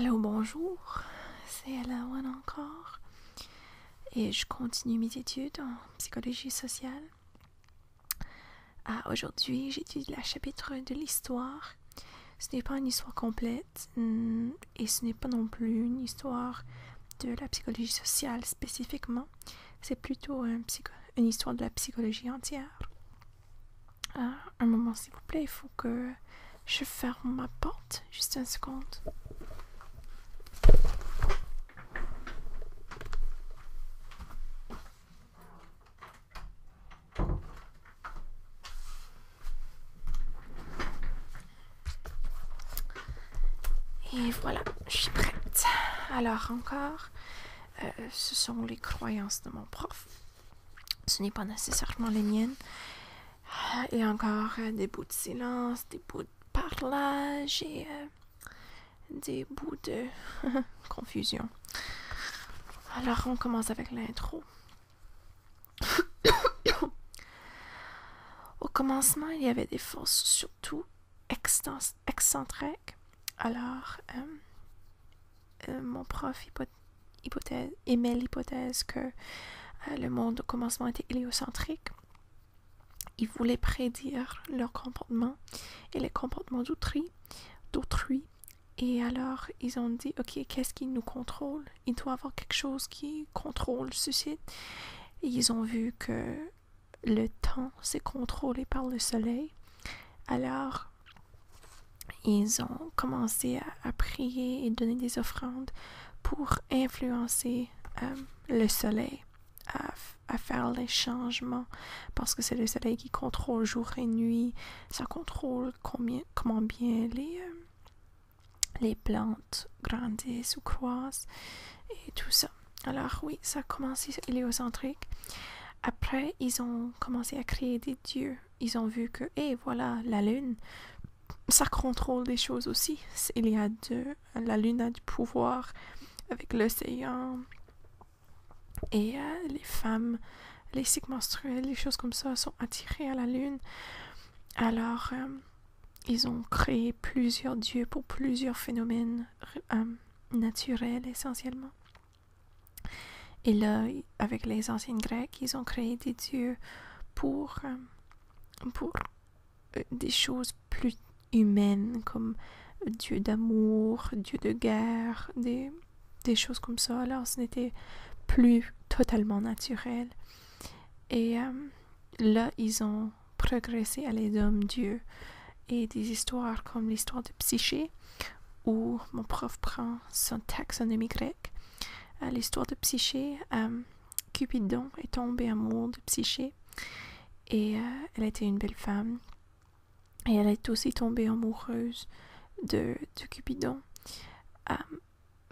Allô, bonjour, c'est Elawan encore et je continue mes études en psychologie sociale. Aujourd'hui, j'étudie le chapitre de l'histoire. Ce n'est pas une histoire complète et ce n'est pas non plus une histoire de la psychologie sociale spécifiquement. C'est plutôt une histoire de la psychologie entière. Un moment, s'il vous plaît, il faut que je ferme ma porte. Juste une seconde. Et voilà, je suis prête. Alors encore, ce sont les croyances de mon prof. Ce n'est pas nécessairement les miennes. Et encore des bouts de silence, des bouts de parlage et des bouts de confusion. Alors on commence avec l'intro. Au commencement, il y avait des forces surtout excentriques. Alors, mon prof émet l'hypothèse que le monde au commencement était héliocentrique. Il voulait prédire leur comportement et les comportements d'autrui. Et alors, ils ont dit, ok, qu'est-ce qui nous contrôle? Il doit y avoir quelque chose qui contrôle ceci. Et ils ont vu que le temps c'est contrôlé par le soleil. Alors, ils ont commencé à prier et donner des offrandes pour influencer le soleil à faire les changements, parce que c'est le soleil qui contrôle jour et nuit. Ça contrôle comment bien les plantes grandissent ou croissent et tout ça. Alors oui, ça a commencé héliocentrique. Après, ils ont commencé à créer des dieux. Ils ont vu que, voilà, la lune, ça contrôle des choses aussi. La lune a du pouvoir avec l'océan. Et les femmes, les cycles menstruels, les choses comme ça sont attirées à la lune. Alors, ils ont créé plusieurs dieux pour plusieurs phénomènes naturels essentiellement. Et là, avec les anciens Grecs, ils ont créé des dieux pour des choses plus humaines, comme dieu d'amour, dieu de guerre, des choses comme ça. Alors, ce n'était plus totalement naturel. Et là, ils ont progressé à les hommes-dieux et des histoires comme l'histoire de Psyché, où mon prof prend son taxonomie grecque. L'histoire de Psyché, Cupidon est tombé amoureux de Psyché et elle était une belle femme. Et elle est aussi tombée amoureuse de Cupidon.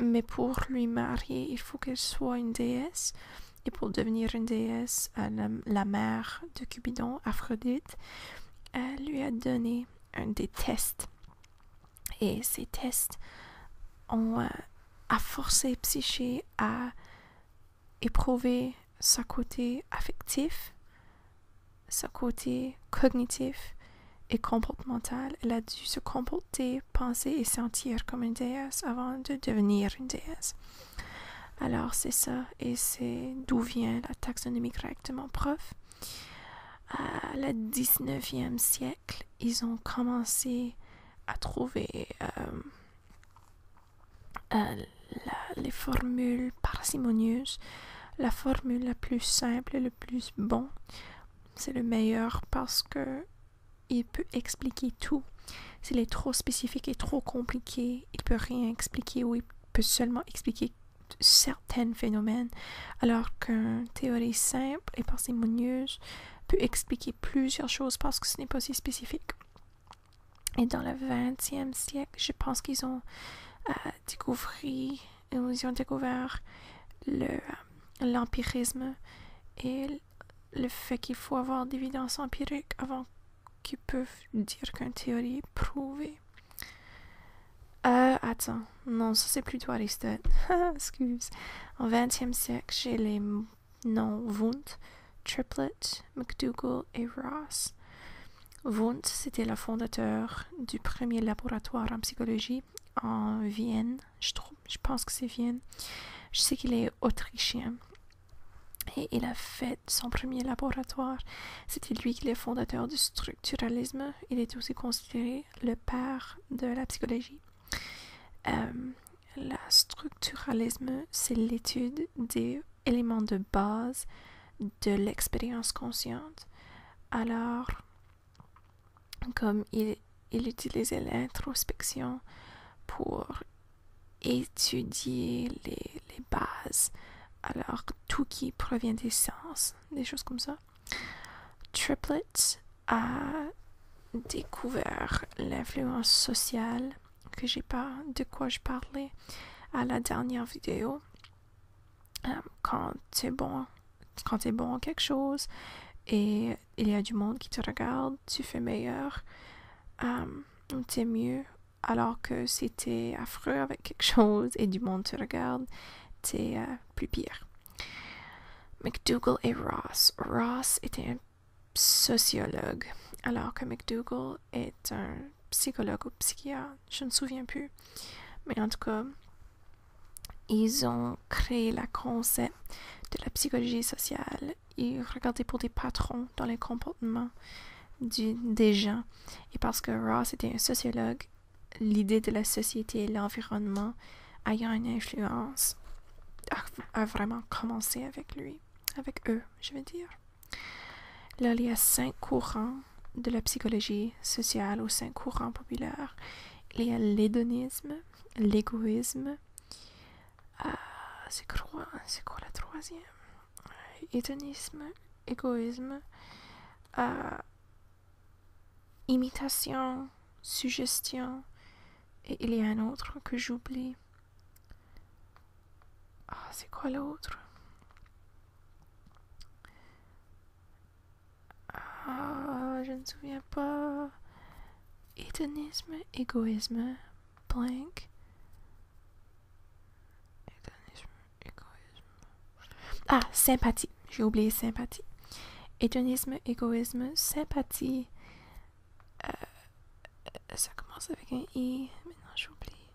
Mais pour lui marier, il faut qu'elle soit une déesse. Et pour devenir une déesse, la mère de Cupidon, Aphrodite, lui a donné des tests. Et ces tests ont forcé Psyché à éprouver son côté affectif, son côté cognitif et comportemental. Elle a dû se comporter, penser et sentir comme une déesse avant de devenir une déesse. Alors c'est ça, et c'est d'où vient la taxonomie grecque de mon prof. À le 19e siècle, ils ont commencé à trouver les formules parcimonieuses. La formule la plus simple et le plus bon, c'est le meilleur parce que il peut expliquer tout. S'il est trop spécifique et trop compliqué, il peut rien expliquer ou il peut seulement expliquer certains phénomènes, alors qu'une théorie simple et parcimonieuse peut expliquer plusieurs choses parce que ce n'est pas si spécifique. Et dans le 20e siècle, je pense qu'ils ont découvert l'empirisme et le fait qu'il faut avoir d'évidence empirique avant qu'ils peuvent dire qu'une théorie est prouvée. Attends, non, ça c'est plutôt Aristote. Excuse. Au 20e siècle, j'ai les noms Wundt, Triplett, McDougall et Ross. Wundt, c'était le fondateur du premier laboratoire en psychologie en Vienne. Je pense que c'est Vienne. Je sais qu'il est autrichien. Et il a fait son premier laboratoire. C'était lui qui est le fondateur du structuralisme. Il est aussi considéré le père de la psychologie. Le structuralisme, c'est l'étude des éléments de base de l'expérience consciente. Alors, comme il utilisait l'introspection pour étudier les bases, alors tout qui provient des sens, des choses comme ça. Triplett a découvert l'influence sociale de quoi je parlais à la dernière vidéo. Quand t'es bon en quelque chose et il y a du monde qui te regarde, tu fais meilleur, t'es mieux, alors que si t'es affreux avec quelque chose et du monde te regarde, t'es plus pire. McDougall et Ross. Ross était un sociologue, alors que McDougall est un psychologue ou psychiatre, je ne me souviens plus. Mais en tout cas, ils ont créé le concept de la psychologie sociale. Ils regardaient pour des patrons dans les comportements des gens. Et parce que Ross était un sociologue, l'idée de la société et l'environnement ayant une influence a vraiment commencé avec eux, je veux dire. Là, il y a 5 courants de la psychologie sociale ou 5 courants populaires. Il y a l'hédonisme, l'égoïsme. C'est quoi la troisième? Hédonisme, égoïsme, imitation, suggestion, et il y a un autre que j'oublie. C'est quoi l'autre? Je ne me souviens pas. Hédonisme, égoïsme, blank. Hédonisme, égoïsme. Sympathie. J'ai oublié sympathie. Hédonisme, égoïsme, sympathie. Ça commence avec un I. Maintenant, j'oublie.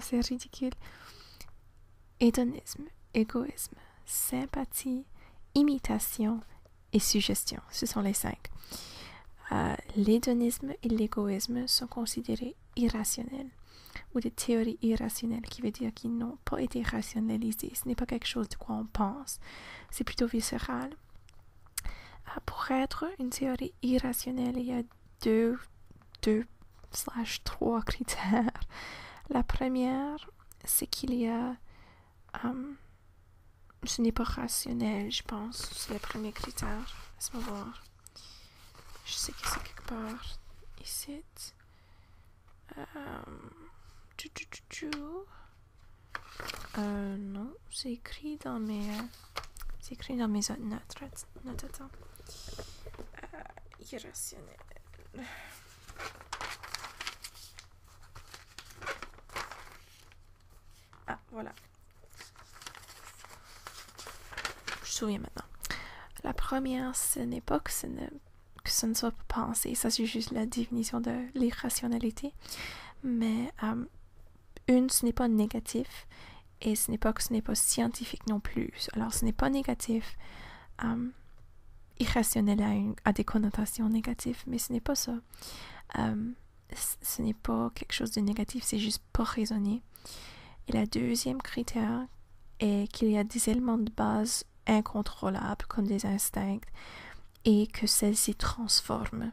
C'est ridicule. Hédonisme, égoïsme, sympathie, imitation et suggestion. Ce sont les 5. L'hédonisme et l'égoïsme sont considérés irrationnels ou des théories irrationnelles, qui veut dire qu'ils n'ont pas été rationalisés. Ce n'est pas quelque chose de quoi on pense. C'est plutôt viscéral. Pour être une théorie irrationnelle, il y a 2/3 critères. La première, c'est qu'il y a ce n'est pas rationnel, je pense. C'est le premier critère. Laisse-moi voir. Je sais que c'est quelque part ici. Non, c'est écrit dans mes notes. Attends. Irrationnel. Voilà. Je me souviens maintenant. La première, ce n'est pas que ce ne soit pas pensé. Ça, c'est juste la définition de l'irrationalité. Mais ce n'est pas négatif. Et ce n'est pas scientifique non plus. Alors, ce n'est pas négatif. Irrationnel a des connotations négatives, mais ce n'est pas ça. Ce n'est pas quelque chose de négatif, c'est juste pas raisonné. Et le deuxième critère est qu'il y a des éléments de base incontrôlables, comme des instincts, et que celles-ci transforment.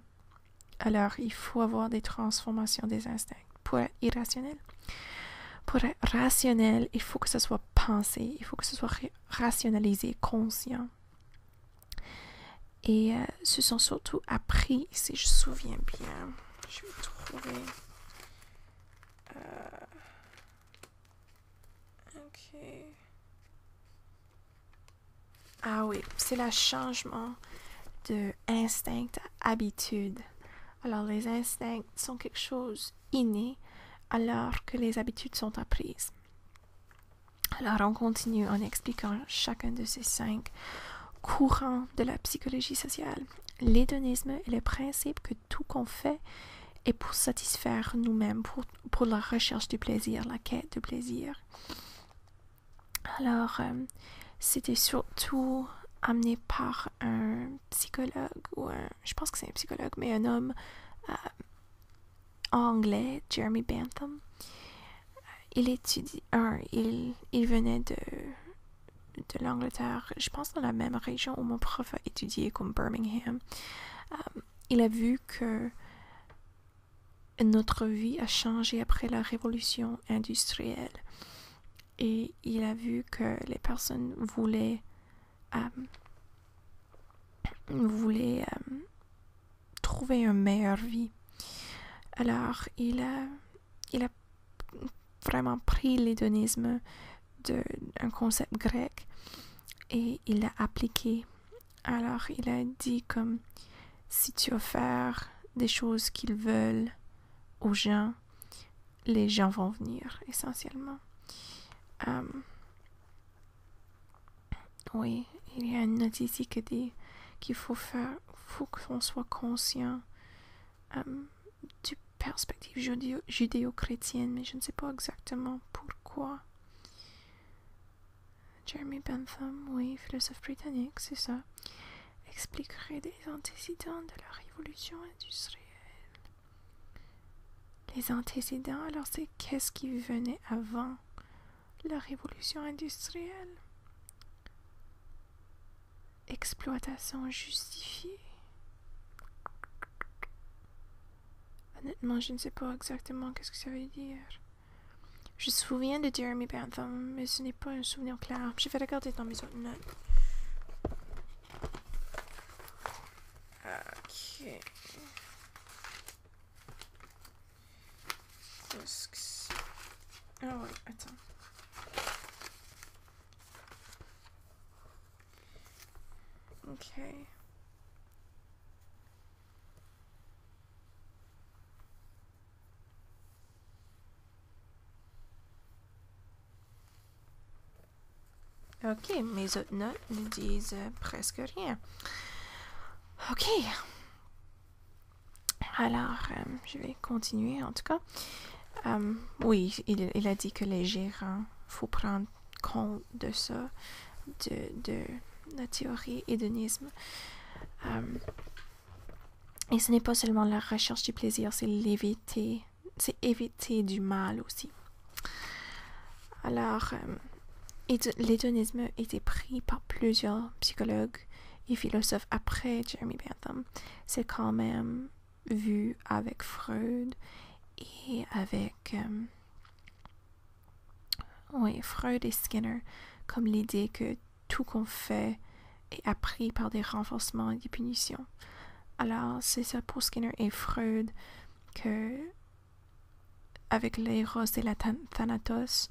Alors, il faut avoir des transformations des instincts pour être irrationnel. Pour être rationnel, il faut que ce soit pensé, il faut que ce soit rationalisé, conscient. Et ce sont surtout appris, si je me souviens bien. Je vais trouver. Ok. Oui, c'est le changement de instinct à habitude. Alors, les instincts sont quelque chose inné, alors que les habitudes sont apprises. Alors, on continue en expliquant chacun de ces 5 courant de la psychologie sociale. L'hédonisme est le principe que tout qu'on fait est pour satisfaire nous-mêmes, pour la recherche du plaisir, la quête du plaisir. Alors, c'était surtout amené par un psychologue, je pense que c'est un psychologue, mais un homme anglais, Jeremy Bentham. Il venait de l'Angleterre, je pense dans la même région où mon prof a étudié, comme Birmingham. Il a vu que notre vie a changé après la révolution industrielle. Et il a vu que les personnes voulaient trouver une meilleure vie. Alors, il a vraiment pris l'hédonisme d'un concept grec et il l'a appliqué. Alors, il a dit comme si tu offres des choses qu'ils veulent aux gens, les gens vont venir, essentiellement. Oui, il y a une note ici qui dit qu'il faut qu'on soit conscient du perspective judéo-chrétienne, mais je ne sais pas exactement pourquoi. Jeremy Bentham, oui, philosophe britannique, c'est ça, expliquerait des antécédents de la révolution industrielle. Les antécédents, alors c'est qu'est-ce qui venait avant la révolution industrielle? Exploitation justifiée. Honnêtement, je ne sais pas exactement qu'est-ce que ça veut dire. Je me souviens de Jeremy Bentham, mais ce n'est pas un souvenir clair. Je vais regarder dans mes autres notes. Ok. Qu'est-ce que c'est? Ah ouais, attends. Ok. Ok, mes autres notes ne disent presque rien. Ok. Alors, je vais continuer en tout cas. Oui, il a dit que les gérants, faut prendre compte de ça, de la théorie hédonisme. Et ce n'est pas seulement la recherche du plaisir, c'est éviter du mal aussi. Alors, l'hédonisme a été pris par plusieurs psychologues et philosophes après Jeremy Bentham. C'est quand même vu avec Freud et avec Freud et Skinner comme l'idée que tout qu'on fait est appris par des renforcements et des punitions. Alors, c'est ça pour Skinner et Freud que, avec l'éros et la thanatos,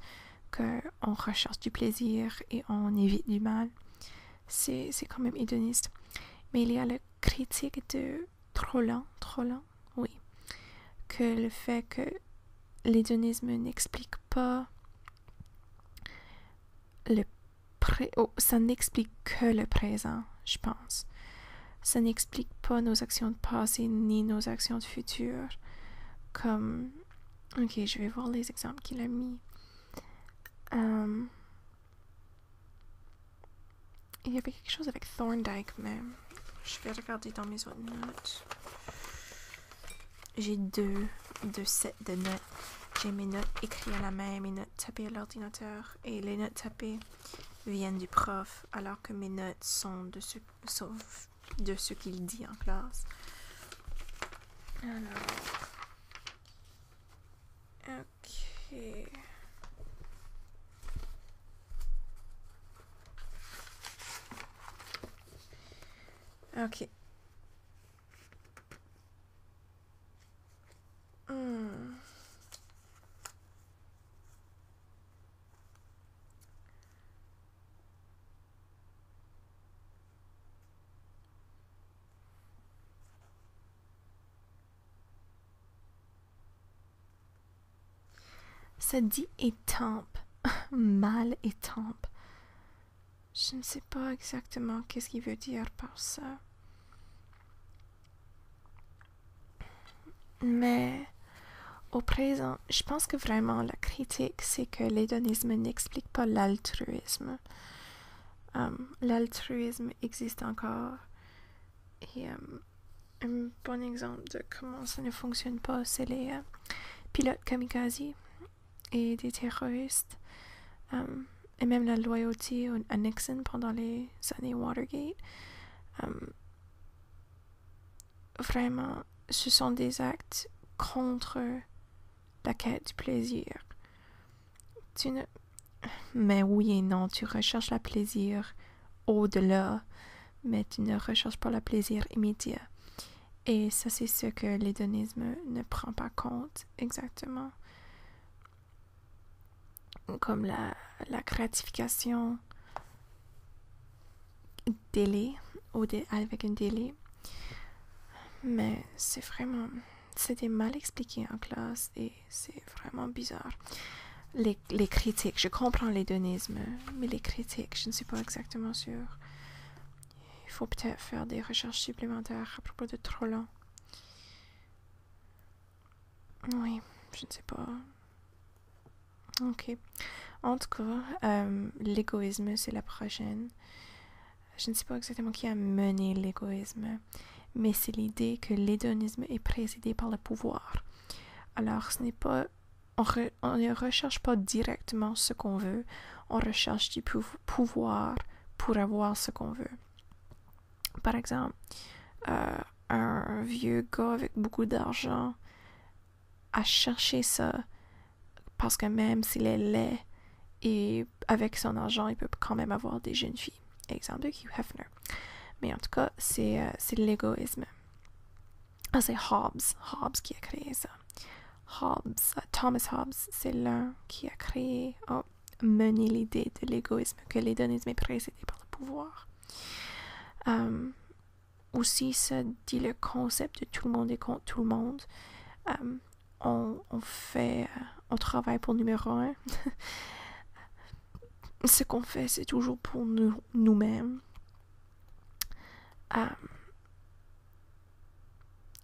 qu'on recherche du plaisir et on évite du mal. C'est quand même hédoniste. Mais il y a la critique de trop lent, oui. Que le fait que l'hédonisme n'explique pas ça n'explique que le présent, je pense. Ça n'explique pas nos actions de passé ni nos actions de futur. Comme... Ok, je vais voir les exemples qu'il a mis. Il y avait quelque chose avec Thorndike même. Je vais regarder dans mes autres notes. J'ai deux sets de notes. J'ai mes notes écrites à la main, mes notes tapées à l'ordinateur. Et les notes tapées viennent du prof, alors que mes notes sont de ce qu'il dit en classe. Alors... Ok... Ok. Ça dit étampe. Mal étampe. Je ne sais pas exactement qu'est-ce qu'il veut dire par ça. Mais au présent, je pense que vraiment la critique, c'est que l'hédonisme n'explique pas l'altruisme. L'altruisme existe encore. Et un bon exemple de comment ça ne fonctionne pas, c'est les pilotes kamikaze et des terroristes. Et même la loyauté à Nixon pendant les années Watergate. Vraiment, ce sont des actes contre la quête du plaisir. Mais oui et non, tu recherches le plaisir au-delà, mais tu ne recherches pas le plaisir immédiat. Et ça, c'est ce que l'hédonisme ne prend pas compte exactement. Comme la gratification délai, avec un délai. Mais c'était mal expliqué en classe et c'est vraiment bizarre. Les critiques, je comprends l'hédonisme, mais les critiques, je ne suis pas exactement sûre. Il faut peut-être faire des recherches supplémentaires à propos de trop long. Oui, je ne sais pas. Ok. En tout cas, l'égoïsme, c'est la prochaine. Je ne sais pas exactement qui a mené l'égoïsme, mais c'est l'idée que l'hédonisme est précédé par le pouvoir. Alors, ce n'est pas... On ne recherche pas directement ce qu'on veut, on recherche du pouvoir pour avoir ce qu'on veut. Par exemple, un vieux gars avec beaucoup d'argent a cherché ça parce que même s'il est laid et avec son argent, il peut quand même avoir des jeunes filles. Exemple de Hugh Hefner. Mais en tout cas, c'est l'égoïsme. Ah, c'est Hobbes qui a créé ça. Thomas Hobbes, c'est l'un qui a mené l'idée de l'égoïsme, que l'hédonisme est précédé par le pouvoir. Aussi, ça dit le concept de tout le monde est contre tout le monde. On travaille pour numéro 1. Ce qu'on fait, c'est toujours pour nous-mêmes.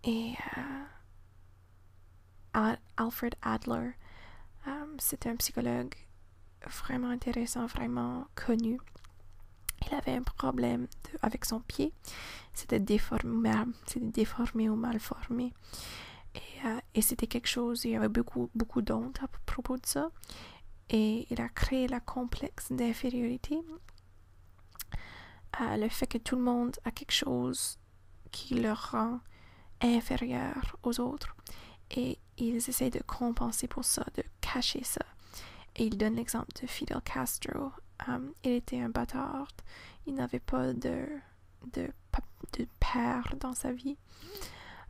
Et Alfred Adler, c'est un psychologue vraiment intéressant, vraiment connu. Il avait un problème avec son pied. C'était déformé ou mal formé. Et c'était quelque chose, il y avait beaucoup d'honte à propos de ça. Et il a créé le complexe d'infériorité. Le fait que tout le monde a quelque chose qui le rend inférieur aux autres. Et ils essaient de compenser pour ça, de cacher ça. Et il donne l'exemple de Fidel Castro. Il était un bâtard. Il n'avait pas de père dans sa vie.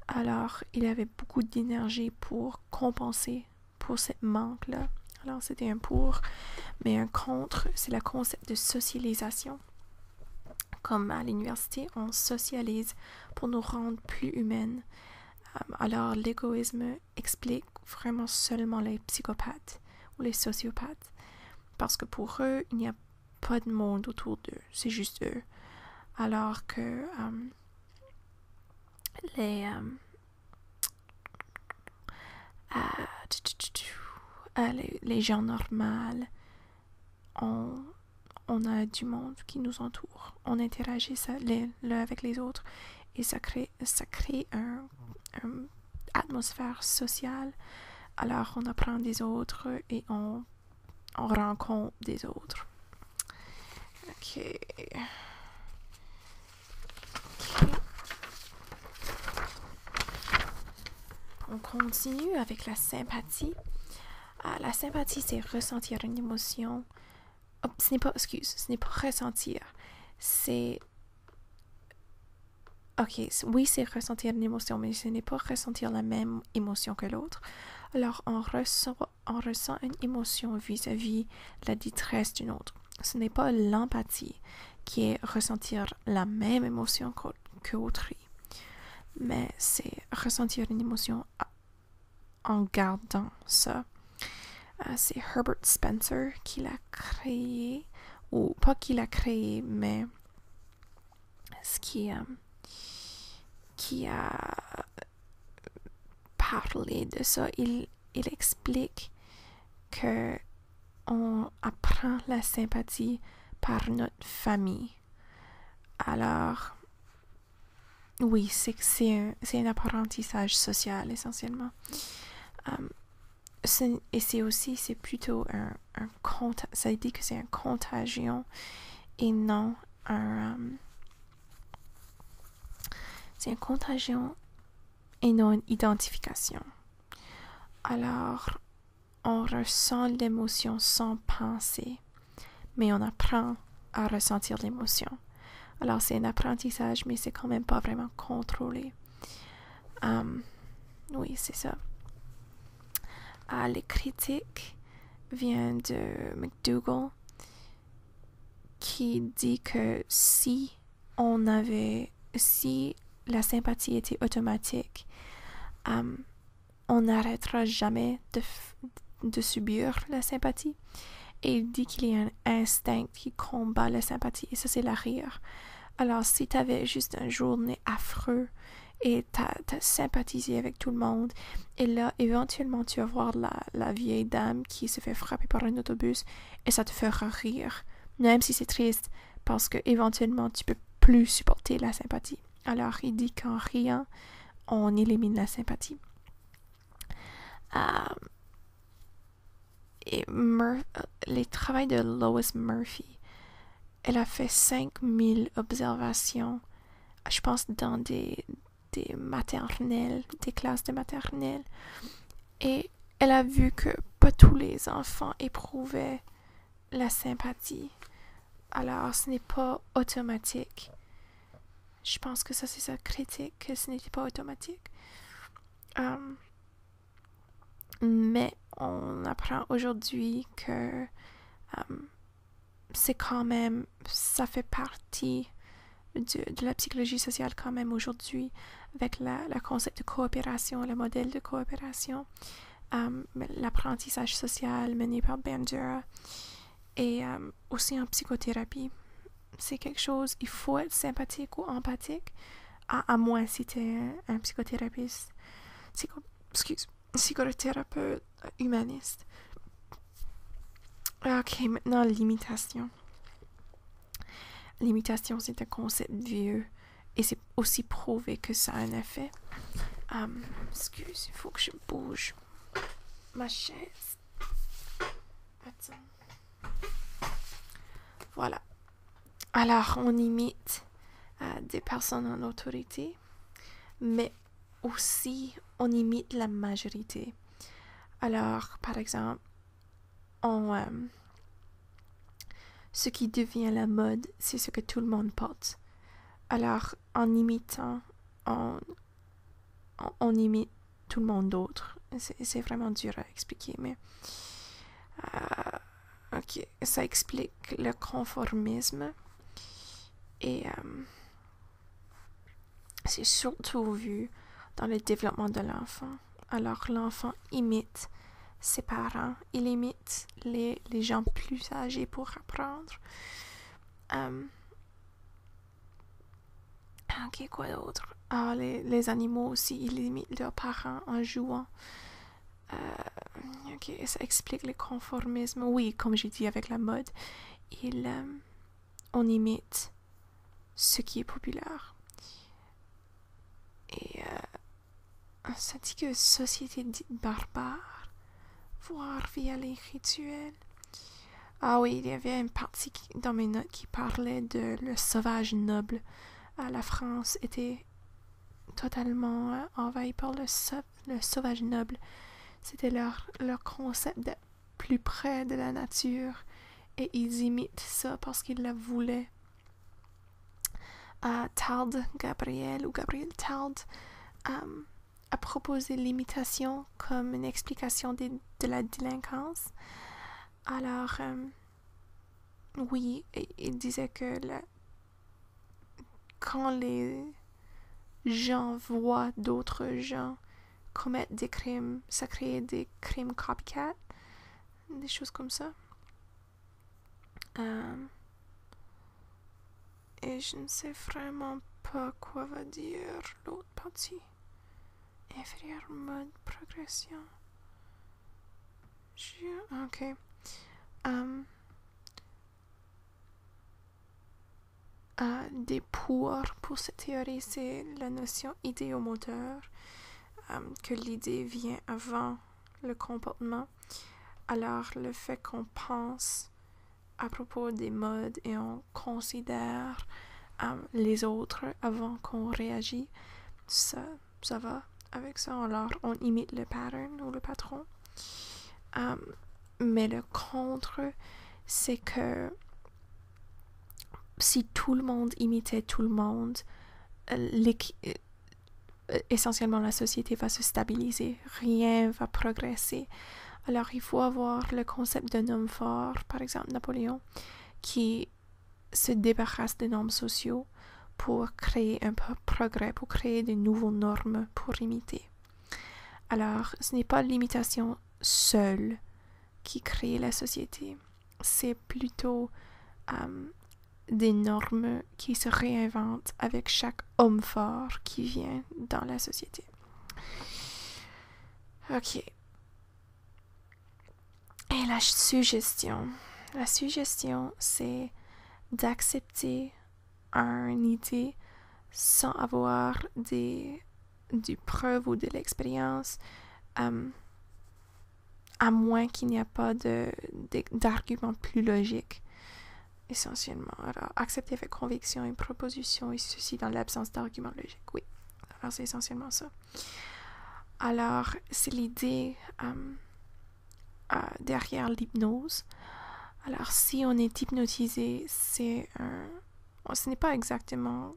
Alors, il avait beaucoup d'énergie pour compenser pour ce manque-là. Alors, c'était un pour. Mais un contre, c'est le concept de socialisation. Comme à l'université, on socialise pour nous rendre plus humaines. Alors, l'égoïsme explique vraiment seulement les psychopathes ou les sociopathes. Parce que pour eux, il n'y a pas de monde autour d'eux. C'est juste eux. Alors que les gens normaux, on a du monde qui nous entoure. On interagit l'un avec les autres et ça crée une atmosphère sociale. Alors on apprend des autres et on rencontre des autres. Ok. On continue avec la sympathie. La sympathie, c'est ressentir une émotion. Oh, ce n'est pas ressentir. C'est... Ok, oui, c'est ressentir une émotion, mais ce n'est pas ressentir la même émotion que l'autre. Alors, on ressent une émotion vis-à-vis la détresse d'une autre. Ce n'est pas l'empathie qui est ressentir la même émotion qu'autrui, mais c'est ressentir une émotion en gardant ça. C'est Herbert Spencer qui l'a créé, ou pas qu'il a créé, mais ce qui a parlé de ça, il explique que on apprend la sympathie par notre famille. Alors, oui, c'est un apprentissage social essentiellement. Et c'est plutôt ça dit que c'est un contagion et non c'est une contagion et non une identification. Alors, on ressent l'émotion sans penser, mais on apprend à ressentir l'émotion. Alors, c'est un apprentissage, mais c'est quand même pas vraiment contrôlé. Oui, c'est ça. Les critiques viennent de McDougall, qui dit que si la sympathie était automatique, on n'arrêtera jamais de subir la sympathie. Et il dit qu'il y a un instinct qui combat la sympathie, et ça, c'est la rire. Alors, si tu avais juste une journée affreuse et t'as sympathisé avec tout le monde, et là, éventuellement, tu vas voir la vieille dame qui se fait frapper par un autobus, et ça te fera rire, même si c'est triste, parce que éventuellement, tu peux plus supporter la sympathie. Alors, il dit qu'en riant, on élimine la sympathie. Et les travaux de Lois Murphy, elle a fait 5000 observations, je pense, dans des maternelles, des classes de maternelle. Et elle a vu que pas tous les enfants éprouvaient la sympathie. Alors, ce n'est pas automatique. Je pense que ça, c'est sa critique, que ce n'était pas automatique. Mais on apprend aujourd'hui que c'est quand même, ça fait partie de la psychologie sociale quand même aujourd'hui, avec le concept de coopération, le modèle de coopération, l'apprentissage social mené par Bandura, et aussi en psychothérapie. C'est quelque chose, il faut être sympathique ou empathique, à moins si tu es un psychothérapeute, psychothérapeute humaniste. Ok, maintenant l'imitation. L'imitation, c'est un concept vieux et c'est aussi prouvé que ça a un effet. Excuse, il faut que je bouge ma chaise. Attends. Voilà. Alors, on imite des personnes en autorité, mais aussi on imite la majorité. Alors, par exemple, ce qui devient la mode, c'est ce que tout le monde porte. Alors, en imitant, on imite tout le monde d'autre. C'est vraiment dur à expliquer, mais ok, ça explique le conformisme et c'est surtout vu dans le développement de l'enfant. Alors, l'enfant imite ses parents, il imite les gens plus âgés pour apprendre. Ok, quoi d'autre? Les animaux aussi, ils imitent leurs parents en jouant. Ok, ça explique le conformisme. Oui, comme j'ai dit avec la mode, on imite ce qui est populaire. Et ça dit que société dite barbare, voire via les rituels. Ah oui, il y avait une partie dans mes notes qui parlait de le sauvage noble. La France était totalement envahie par le sauvage noble. C'était leur concept d'être plus près de la nature. Et ils imitent ça parce qu'ils la voulaient. Gabriel Tald a proposé l'imitation comme une explication de la délinquance. Alors, oui, il disait que quand les gens voient d'autres gens commettre des crimes, ça crée des crimes copycat, des choses comme ça. Et je ne sais vraiment pas quoi va dire l'autre partie. Inférieur mode progression. Ok. Des pour cette théorie, c'est la notion idéomoteur, que l'idée vient avant le comportement. Alors, le fait qu'on pense à propos des modes et on considère les autres avant qu'on réagit, ça va avec ça. Alors, on imite le pattern ou le patron. Mais le contre, c'est que si tout le monde imitait tout le monde, essentiellement la société va se stabiliser, rien va progresser. Alors il faut avoir le concept d'un homme fort, par exemple Napoléon, qui se débarrasse des normes sociaux pour créer un progrès, pour créer de nouvelles normes pour imiter. Alors ce n'est pas l'imitation seule qui crée la société, c'est plutôt des normes qui se réinventent avec chaque homme fort qui vient dans la société. Ok. Et la suggestion. La suggestion, c'est d'accepter une idée sans avoir du preuve ou de l'expérience, à moins qu'il n'y a pas d'argument plus logique. Essentiellement. Alors, accepter avec conviction une proposition et ceci dans l'absence d'argument logique. Oui. Alors, c'est essentiellement ça. Alors, c'est l'idée derrière l'hypnose. Alors, si on est hypnotisé, ce n'est pas exactement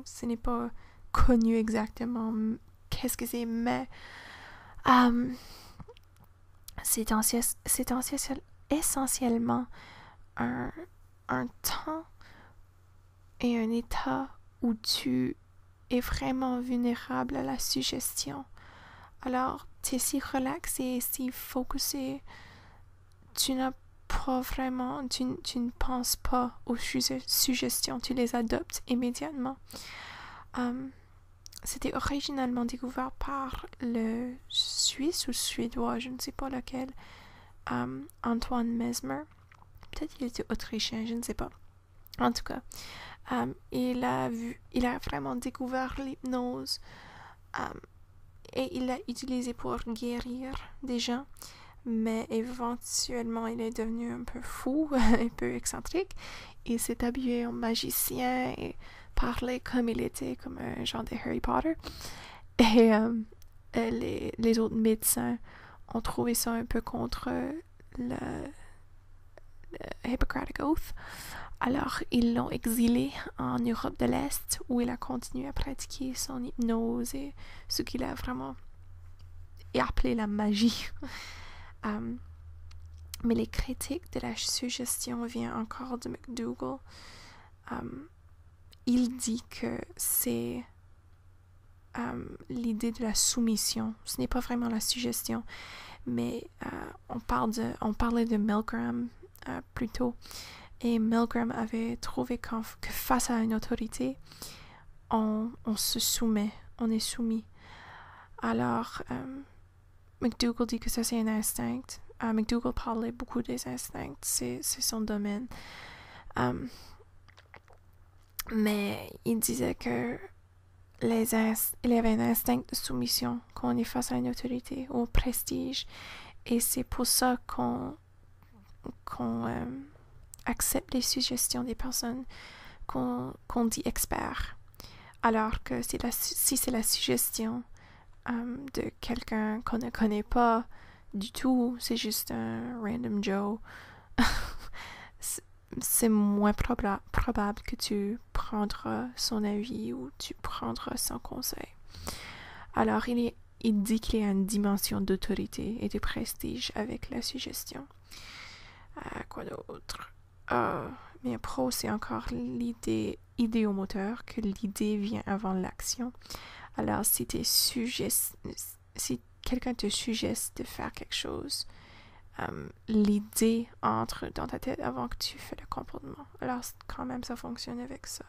ce n'est pas connu exactement qu'est-ce que c'est, mais c'est essentiellement un temps et un état où tu es vraiment vulnérable à la suggestion. Alors, tu es si relaxé, si focusé, tu n'as pas vraiment, tu ne penses pas aux suggestions, tu les adoptes immédiatement. C'était originalement découvert par le Suisse ou Suédois, je ne sais pas lequel, Antoine Mesmer. Peut-être qu'il était autrichien, je ne sais pas. En tout cas, il a vraiment découvert l'hypnose et il l'a utilisé pour guérir des gens, mais éventuellement il est devenu un peu fou, un peu excentrique. Il s'est habillé en magicien et parlait comme il était, comme un genre de Harry Potter. Et les autres médecins ont trouvé ça un peu contre le Hippocratic Oath. Alors, ils l'ont exilé en Europe de l'Est, où il a continué à pratiquer son hypnose et ce qu'il a vraiment appelé la magie. Mais les critiques de la suggestion viennent encore de McDougall. Il dit que c'est l'idée de la soumission. Ce n'est pas vraiment la suggestion, mais on parlait de Milgram plus tôt. Et Milgram avait trouvé que face à une autorité, on se soumet, on est soumis. Alors, McDougall dit que ça c'est un instinct. McDougall parlait beaucoup des instincts, c'est son domaine. Mais il disait que il y avait un instinct de soumission quand on est face à une autorité, au prestige. Et c'est pour ça qu'on accepte les suggestions des personnes qu'on dit experts. Alors que si c'est la suggestion de quelqu'un qu'on ne connaît pas du tout, c'est juste un random Joe, c'est moins probable que tu prendras son avis ou tu prendras son conseil. Alors, il dit qu'il y a une dimension d'autorité et de prestige avec la suggestion. Quoi d'autre? Mais pro, c'est encore l'idée idéomoteur, que l'idée vient avant l'action. Alors, si quelqu'un te suggeste de faire quelque chose, l'idée entre dans ta tête avant que tu fais le comportement. Alors, quand même, ça fonctionne avec ça.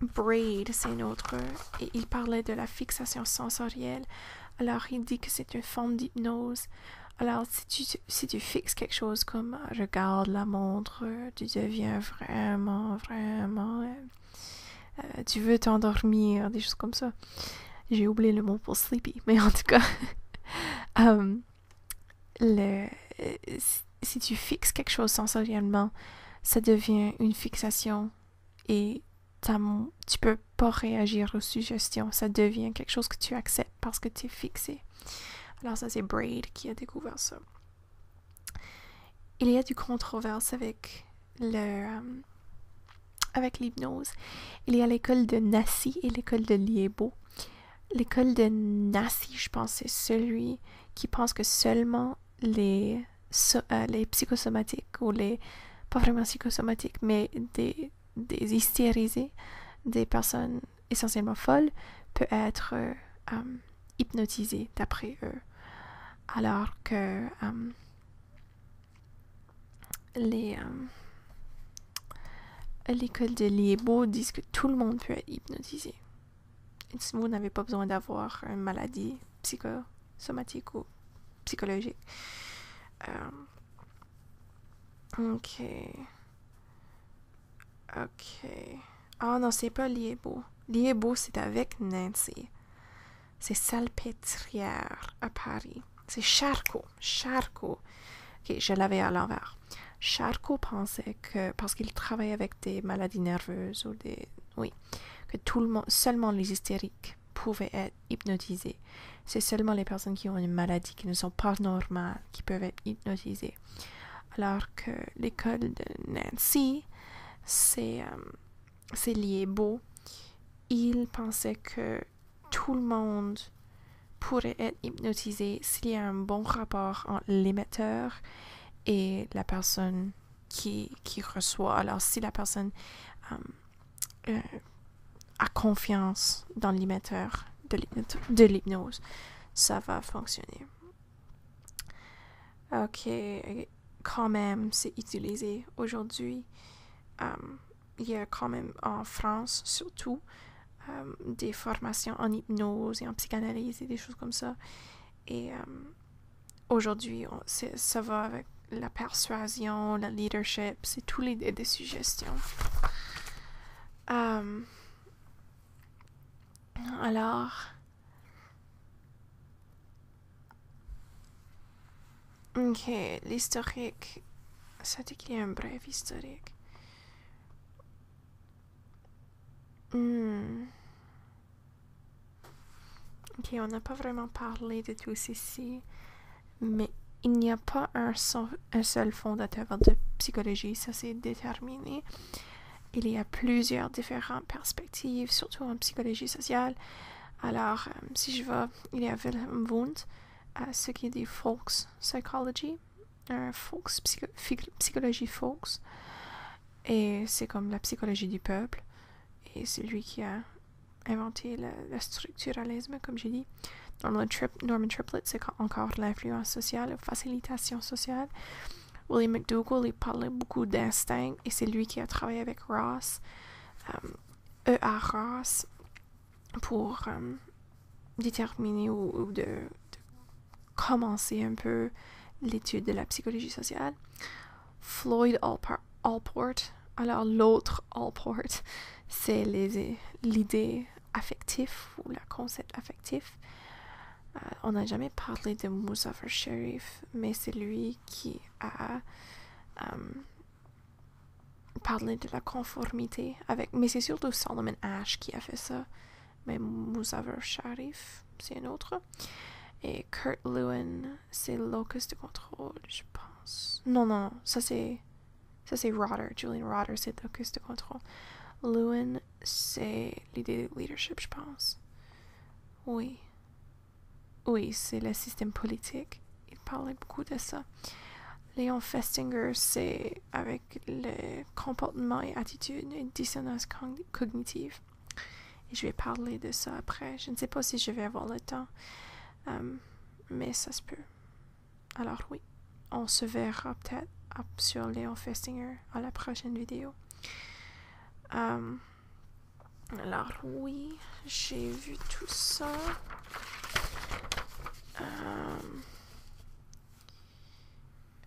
Braid, c'est une autre, et il parlait de la fixation sensorielle. Alors, il dit que c'est une forme d'hypnose. Alors, si tu fixes quelque chose comme regarde la montre, tu deviens vraiment, tu veux t'endormir, des choses comme ça. J'ai oublié le mot pour sleepy, mais en tout cas, si tu fixes quelque chose sensoriellement, ça devient une fixation et tu peux pas réagir aux suggestions. Ça devient quelque chose que tu acceptes parce que tu es fixé. Alors ça, c'est Braid qui a découvert ça. Il y a du controverse avec l'hypnose. Il y a l'école de Nassi et l'école de Liebo. L'école de Nassi, je pense, c'est celui qui pense que seulement les psychosomatiques, ou pas vraiment psychosomatiques, mais des hystérisés, des personnes essentiellement folles, peut être hypnotisées d'après eux. Alors que l'école de Liebo disent que tout le monde peut être hypnotisé. Vous n'avez pas besoin d'avoir une maladie psychosomatique ou psychologique. Ok. Ah non, c'est pas Liebo. Liebo, c'est avec Nancy. C'est Salpêtrière à Paris. C'est Charcot. Ok, je l'avais à l'envers. Charcot pensait que, parce qu'il travaille avec des maladies nerveuses ou que tout le monde, seulement les hystériques pouvaient être hypnotisés. C'est seulement les personnes qui ont une maladie qui ne sont pas normales qui peuvent être hypnotisées. Alors que l'école de Nancy, c'est Liebo. Il pensait que tout le monde pourrait être hypnotisé s'il y a un bon rapport entre l'émetteur et la personne qui reçoit. Alors, si la personne a confiance dans l'émetteur de l'hypnose, ça va fonctionner. Ok, quand même, c'est utilisé aujourd'hui. Il y a quand même en France, surtout, des formations en hypnose et en psychanalyse et des choses comme ça. Et aujourd'hui, ça va avec la persuasion, le leadership, c'est tous des suggestions. Alors, ok, l'historique, ça dit qu'il y a un bref historique. Ok, on n'a pas vraiment parlé de tout ceci, mais il n'y a pas un seul fondateur de psychologie, ça c'est déterminé. Il y a plusieurs différentes perspectives, surtout en psychologie sociale. Alors, si je vais, il y a Wilhelm Wundt, ce qui est des Folks Psychology, psychologie Folks, et c'est comme la psychologie du peuple, et c'est lui qui a inventé le structuralisme, comme j'ai dit. Norman Triplett, c'est encore l'influence sociale, la facilitation sociale. William McDougall, il parlait beaucoup d'instinct, et c'est lui qui a travaillé avec Ross, E.A. Ross, pour déterminer ou de commencer un peu l'étude de la psychologie sociale. Floyd Allport, alors l'autre Allport, c'est l'idée affective ou le concept affectif. On n'a jamais parlé de Muzaffar Sherif, mais c'est lui qui a parlé de la conformité avec... Mais c'est surtout Solomon Asch qui a fait ça. Mais Muzaffar Sherif, c'est un autre. Et Kurt Lewin, c'est locus de contrôle, je pense. Non, ça c'est Rotter. Julian Rotter, c'est locus de contrôle. Lewin, c'est l'idée de leadership, je pense. Oui, c'est le système politique. Il parlait beaucoup de ça. Léon Festinger, c'est avec le comportement et attitude et dissonance cognitive. Et je vais parler de ça après. Je ne sais pas si je vais avoir le temps, mais ça se peut. Alors oui, on se verra peut-être sur Léon Festinger à la prochaine vidéo. Alors oui, j'ai vu tout ça.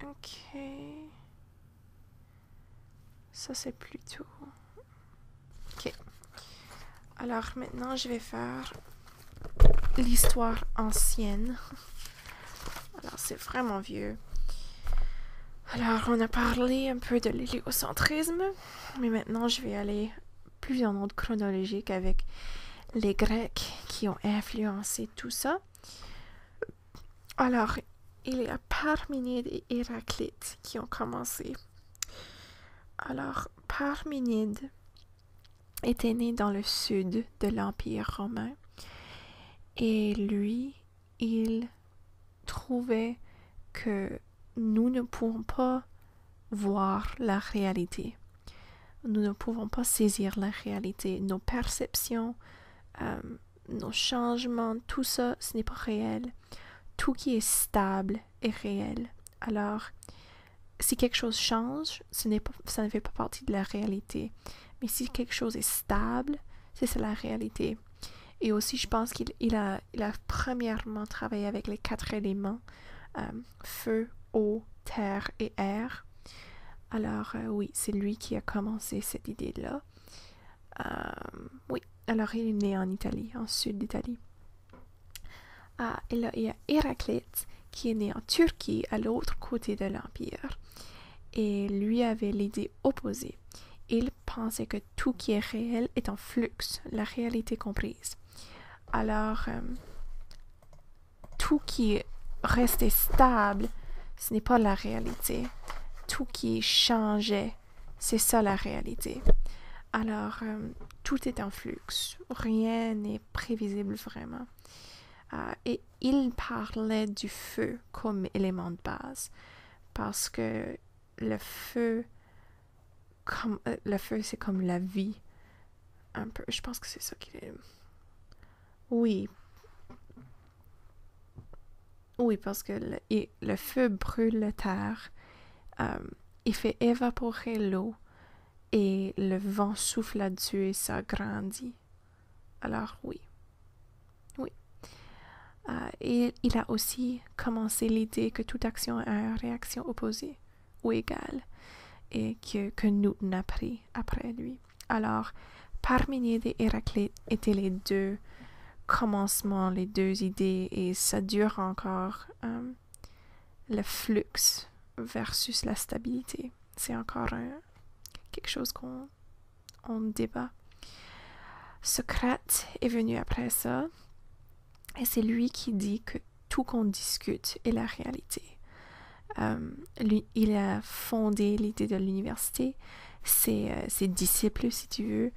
Ok. Ça c'est plutôt... Ok. Alors maintenant je vais faire l'histoire ancienne. Alors c'est vraiment vieux. Alors on a parlé un peu de l'héliocentrisme, mais maintenant je vais aller plus en ordre chronologique avec les Grecs qui ont influencé tout ça. Alors, il y a Parménide et Héraclite qui ont commencé. Alors, Parménide était né dans le sud de l'Empire romain et lui, il trouvait que nous ne pouvons pas voir la réalité. Nous ne pouvons pas saisir la réalité. Nos perceptions, nos changements, tout ça, ce n'est pas réel. Tout qui est stable est réel. Alors, si quelque chose change, ça ne fait pas partie de la réalité. Mais si quelque chose est stable, c'est ça la réalité. Et aussi, je pense qu'il a premièrement travaillé avec les 4 éléments, feu, eau, terre et air. Alors, oui, c'est lui qui a commencé cette idée-là. Oui, alors il est né en Italie, en sud d'Italie. Et là, il y a Héraclite qui est né en Turquie, à l'autre côté de l'Empire. Et lui avait l'idée opposée. Il pensait que tout qui est réel est en flux, la réalité comprise. Alors, tout qui restait stable, ce n'est pas la réalité. Tout qui changeait, c'est ça la réalité. Alors, tout est en flux. Rien n'est prévisible vraiment. Et il parlait du feu comme élément de base. Parce que le feu, c'est comme la vie. Un peu. Je pense que c'est ça qu'il est. Oui. Oui, parce que le feu brûle la terre. Il fait évaporer l'eau. Et le vent souffle là-dessus et ça grandit. Alors oui. Oui. Et il a aussi commencé l'idée que toute action a une réaction opposée ou égale. Et que Newton a pris après lui. Alors, Parménide et Héraclite étaient les deux commencements, les deux idées, et ça dure encore le flux versus la stabilité. C'est encore quelque chose qu'on débat. Socrate est venu après ça, et c'est lui qui dit que tout qu'on discute est la réalité. Il a fondé l'idée de l'université. Ses disciples, si tu veux,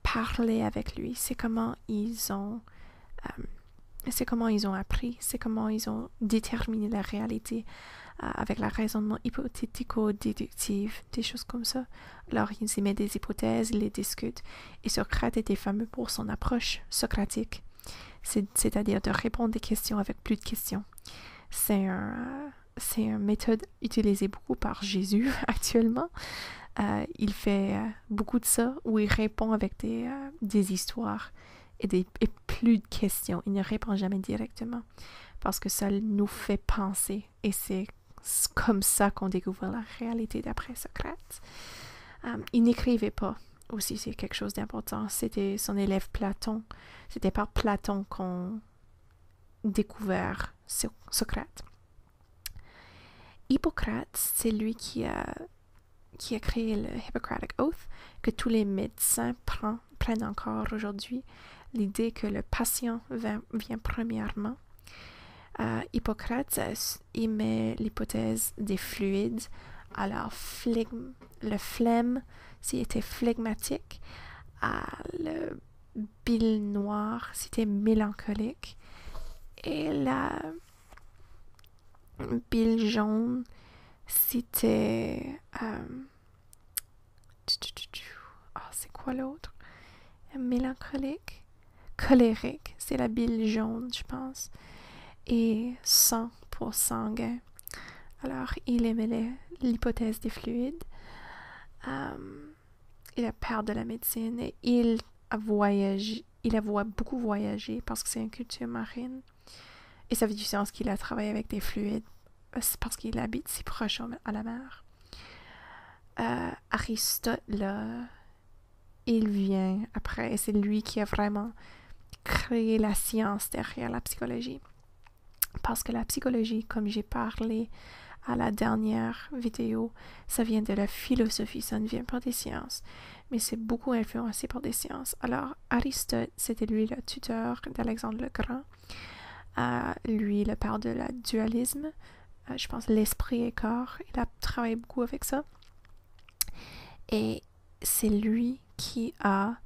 parlaient avec lui. C'est comment ils ont appris, c'est comment ils ont déterminé la réalité avec le raisonnement hypothético-déductif, des choses comme ça. Alors, ils émettent des hypothèses, ils les discutent. Et Socrate était fameux pour son approche socratique, c'est-à-dire de répondre des questions avec plus de questions. C'est une méthode utilisée beaucoup par Jésus actuellement. Il fait beaucoup de ça, où il répond avec des histoires et plus de questions. Il ne répond jamais directement, parce que ça nous fait penser, et c'est comme ça qu'on découvre la réalité d'après Socrate. Il n'écrivait pas, aussi c'est quelque chose d'important. C'était son élève Platon. C'était par Platon qu'on découvert Socrate. Hippocrate, c'est lui qui a créé le Hippocratic Oath, que tous les médecins prennent encore aujourd'hui. L'idée que le patient vient premièrement. Hippocrate émet l'hypothèse des fluides. Alors, le phlegme, c'était phlegmatique. Le bile noire, c'était mélancolique. Et la bile jaune, c'était... c'est quoi l'autre? Mélancolique? Colérique, c'est la bile jaune, je pense. Et sang pour sanguin. Alors, il aimait l'hypothèse des fluides. Il est père de la médecine et il a beaucoup voyagé parce que c'est une culture marine. Et ça fait du sens qu'il a travaillé avec des fluides parce qu'il habite si proche à la mer. Aristote, là, il vient après et c'est lui qui a vraiment créé la science derrière la psychologie. Parce que la psychologie, comme j'ai parlé à la dernière vidéo, ça vient de la philosophie, ça ne vient pas des sciences, mais c'est beaucoup influencé par des sciences. Alors, Aristote, c'était lui le tuteur d'Alexandre le Grand, lui le père de la dualisme, je pense l'esprit et corps, il a travaillé beaucoup avec ça. Et c'est lui qui a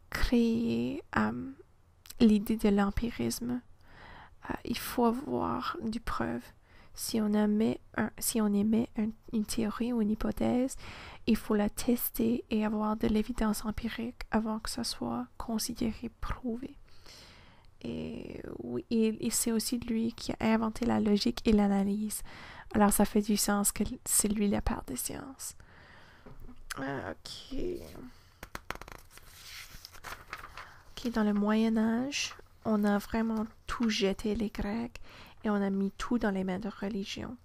créé l'idée de l'empirisme. Il faut avoir du preuve. Si on émet une théorie ou une hypothèse, il faut la tester et avoir de l'évidence empirique avant que ça soit considéré prouvé. Et oui, c'est aussi lui qui a inventé la logique et l'analyse. Alors ça fait du sens que c'est lui la part des sciences. Ok, dans le Moyen-Âge, on a vraiment tout jeté les Grecs et on a mis tout dans les mains de religion.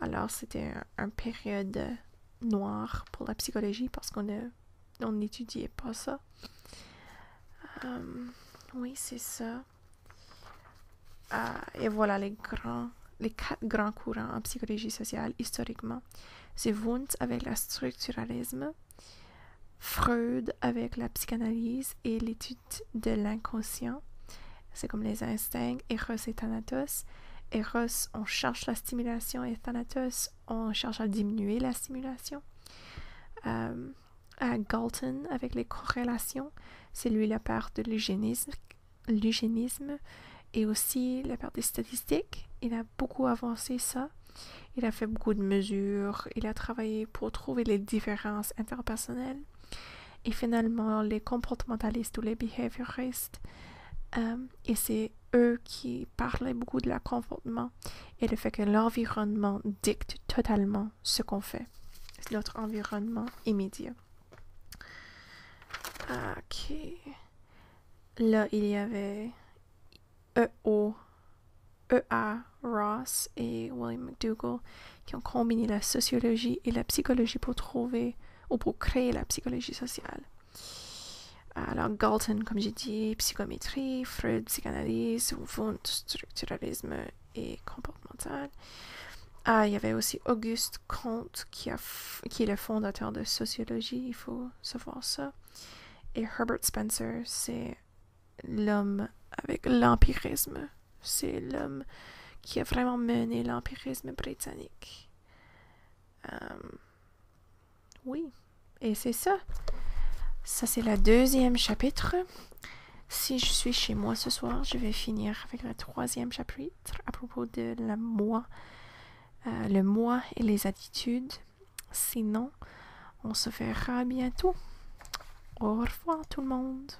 Alors, c'était une période noire pour la psychologie parce qu'on n'étudiait pas ça. Oui, c'est ça. Et voilà les 4 grands courants en psychologie sociale historiquement. C'est Wundt avec le structuralisme, Freud avec la psychanalyse et l'étude de l'inconscient. C'est comme les instincts, Eros et Thanatos. Eros, on cherche la stimulation et Thanatos, on cherche à diminuer la stimulation. Galton avec les corrélations, c'est lui le père de l'eugénisme et aussi le père des statistiques. Il a beaucoup avancé ça. Il a fait beaucoup de mesures. Il a travaillé pour trouver les différences interpersonnelles. Et finalement, les comportementalistes ou les behavioristes, et c'est eux qui parlaient beaucoup de leur comportement et le fait que l'environnement dicte totalement ce qu'on fait. C'est notre environnement immédiat. Ok. Là, il y avait E.A. Ross et William McDougall qui ont combiné la sociologie et la psychologie pour trouver ou pour créer la psychologie sociale. Alors, Galton, comme j'ai dit, psychométrie, Freud, psychanalyse, Wundt, structuralisme et comportemental. Il y avait aussi Auguste Comte, qui est le fondateur de sociologie, il faut savoir ça. Et Herbert Spencer, c'est l'homme avec l'empirisme. C'est l'homme qui a vraiment mené l'empirisme britannique. Oui, et c'est ça. Ça, c'est le 2e chapitre. Si je suis chez moi ce soir, je vais finir avec le 3e chapitre à propos de le moi et les attitudes. Sinon, on se verra bientôt. Au revoir tout le monde.